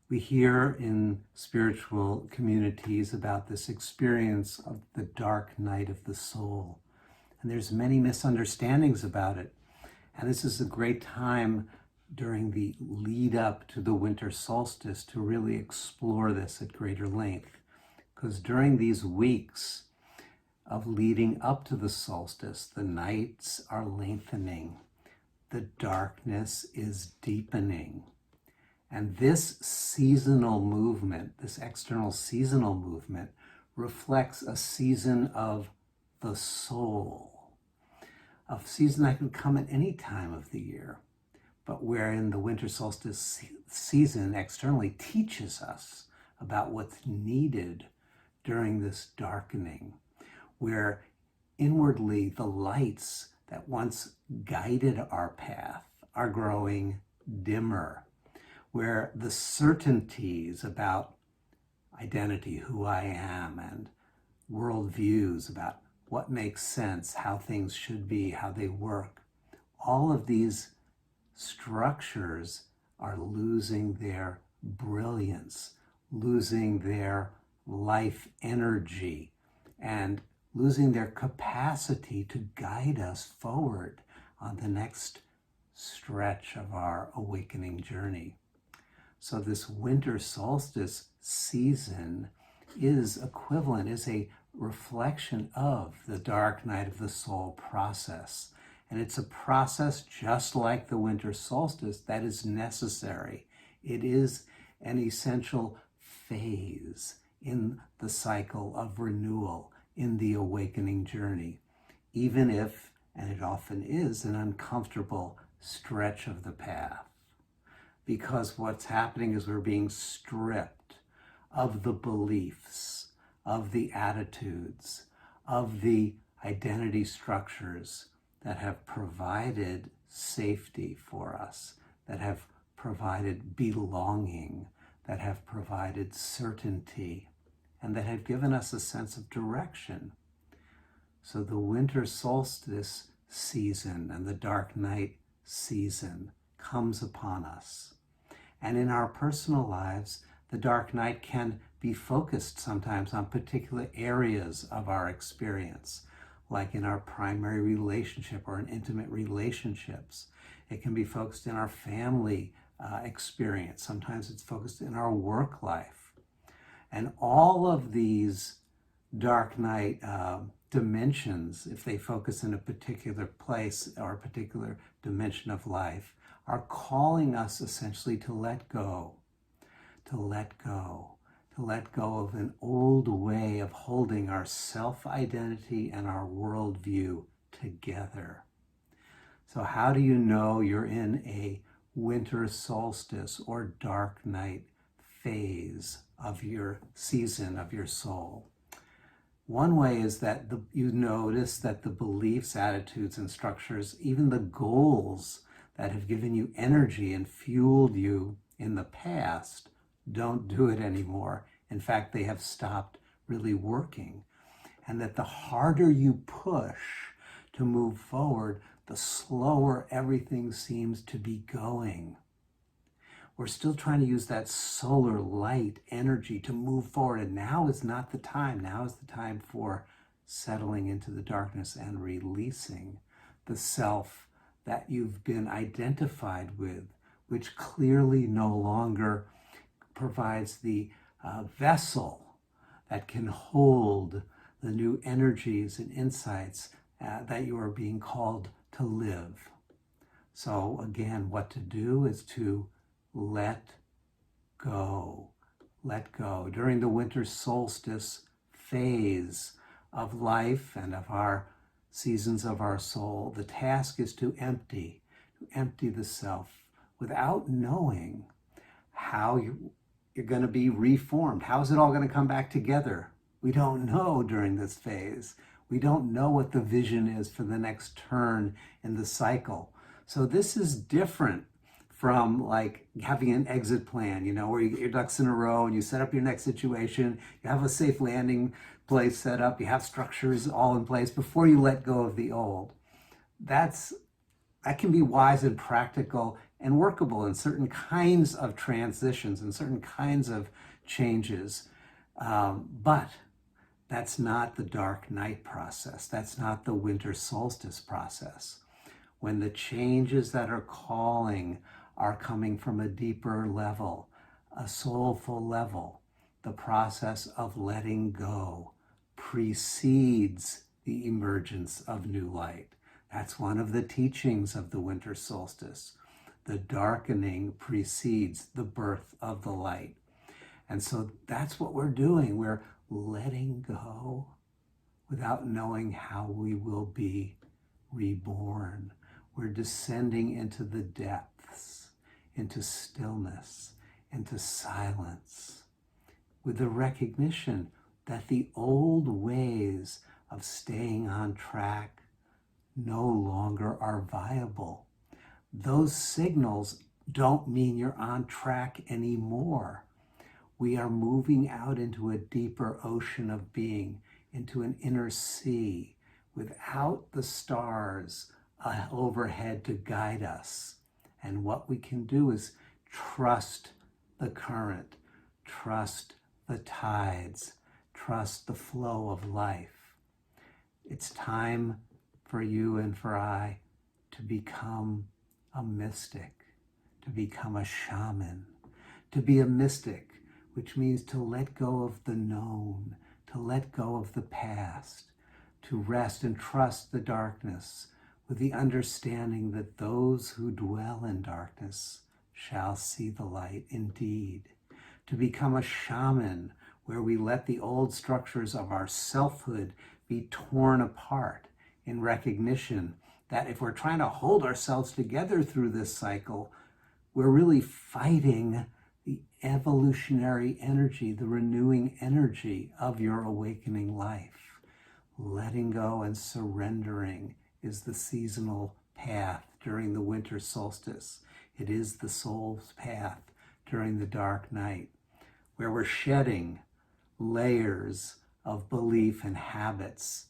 We hear in spiritual communities about this experience of the dark night of the soul. And there's many misunderstandings about it. And this is a great time during the lead up to the winter solstice to really explore this at greater length. Because during these weeks of leading up to the solstice, the nights are lengthening. The darkness is deepening. And this seasonal movement, this external seasonal movement, reflects a season of the soul. A season that can come at any time of the year, but wherein the winter solstice season externally teaches us about what's needed during this darkening, where inwardly the lights that once guided our path are growing dimmer, where the certainties about identity, who I am, and worldviews about what makes sense, how things should be, how they work, all of these structures are losing their brilliance, losing their life energy, and losing their capacity to guide us forward on the next stretch of our awakening journey. So this winter solstice season is equivalent, is a reflection of the dark night of the soul process. And it's a process just like the winter solstice that is necessary. It is an essential phase in the cycle of renewal, in the awakening journey, even if, and it often is, an uncomfortable stretch of the path. Because what's happening is we're being stripped of the beliefs, of the attitudes, of the identity structures that have provided safety for us, that have provided belonging, that have provided certainty, and that have given us a sense of direction. So the winter solstice season and the dark night season comes upon us. And in our personal lives, the dark night can be focused sometimes on particular areas of our experience, like in our primary relationship or in intimate relationships. It can be focused in our family experience. Sometimes it's focused in our work life. And all of these dark night dimensions, if they focus in a particular place or a particular dimension of life, are calling us essentially to let go, to let go, to let go of an old way of holding our self-identity and our worldview together. So how do you know you're in a winter solstice or dark night phase of your season of your soul? One way is that you notice that the beliefs, attitudes, and structures, even the goals that have given you energy and fueled you in the past, don't do it anymore. In fact, they have stopped really working. And that the harder you push to move forward, the slower everything seems to be going. We're still trying to use that solar light energy to move forward. And now is not the time. Now is the time for settling into the darkness and releasing the self that you've been identified with, which clearly no longer provides the vessel that can hold the new energies and insights that you are being called to live. So again, what to do is to let go. Let go. During the winter solstice phase of life and of our seasons of our soul, the task is to empty the self without knowing how you're going to be reformed. How is it all going to come back together? We don't know during this phase. We don't know what the vision is for the next turn in the cycle. So this is different from like having an exit plan, where your ducks in a row and you set up your next situation, you have a safe landing place set up, you have structures all in place before you let go of the old. That can be wise and practical and workable in certain kinds of transitions and certain kinds of changes. But that's not the dark night process. That's not the winter solstice process. When the changes that are calling are coming from a deeper level, a soulful level, the process of letting go precedes the emergence of new light. That's one of the teachings of the winter solstice. The darkening precedes the birth of the light. And so that's what we're doing. We're letting go without knowing how we will be reborn. We're descending into the depths, into stillness, into silence, with the recognition that the old ways of staying on track no longer are viable. Those signals don't mean you're on track anymore. We are moving out into a deeper ocean of being, into an inner sea, without the stars overhead to guide us. And what we can do is trust the current, trust the tides, trust the flow of life. It's time for you and for I to become a mystic, to become a shaman, to be a mystic, which means to let go of the known, to let go of the past, to rest and trust the darkness with the understanding that those who dwell in darkness shall see the light indeed. To become a shaman, where we let the old structures of our selfhood be torn apart in recognition that if we're trying to hold ourselves together through this cycle, we're really fighting the evolutionary energy, the renewing energy of your awakening life. Letting go and surrendering is the seasonal path during the winter solstice. It is the soul's path during the dark night, where we're shedding layers of belief and habits.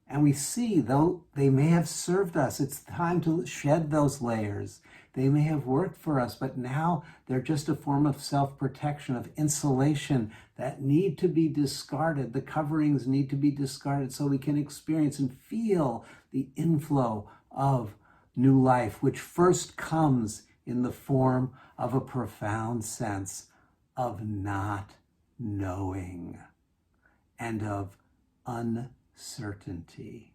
And we see, though they may have served us, it's time to shed those layers. They may have worked for us, but now they're just a form of self-protection, of insulation that need to be discarded. The coverings need to be discarded so we can experience and feel the inflow of new life, which first comes in the form of a profound sense of not knowing and of uncertainty.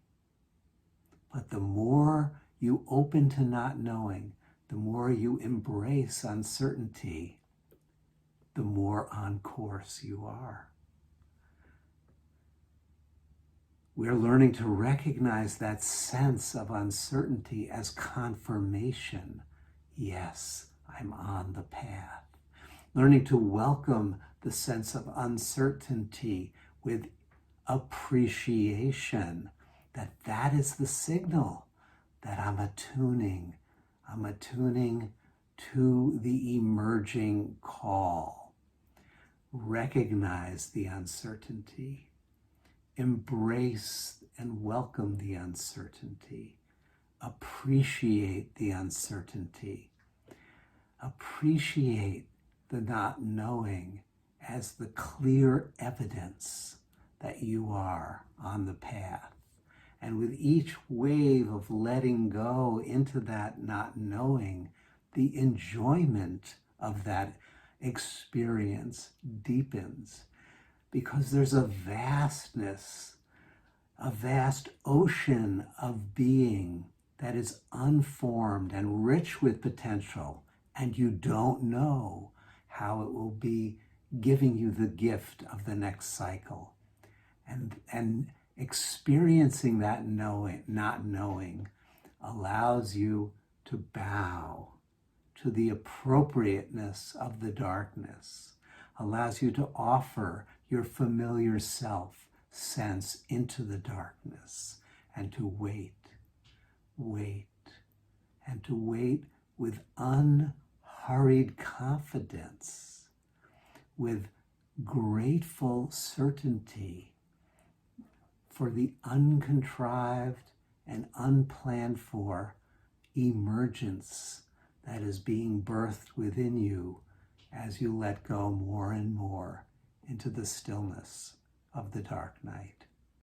But the more you open to not knowing, the more you embrace uncertainty, the more on course you are. We're learning to recognize that sense of uncertainty as confirmation. Yes, I'm on the path. Learning to welcome the sense of uncertainty with appreciation, that is the signal that I'm attuning to the emerging call. Recognize the uncertainty. Embrace and welcome the uncertainty. Appreciate the uncertainty. Appreciate the not knowing as the clear evidence that you are on the path. And with each wave of letting go into that not knowing, the enjoyment of that experience deepens, because there's a vastness, a vast ocean of being that is unformed and rich with potential, and you don't know how it will be giving you the gift of the next cycle. And experiencing that knowing, not knowing, allows you to bow to the appropriateness of the darkness, allows you to offer your familiar self sense into the darkness, and to wait, and to wait with unhurried confidence, with grateful certainty for the uncontrived and unplanned for emergence that is being birthed within you as you let go more and more into the stillness of the dark night.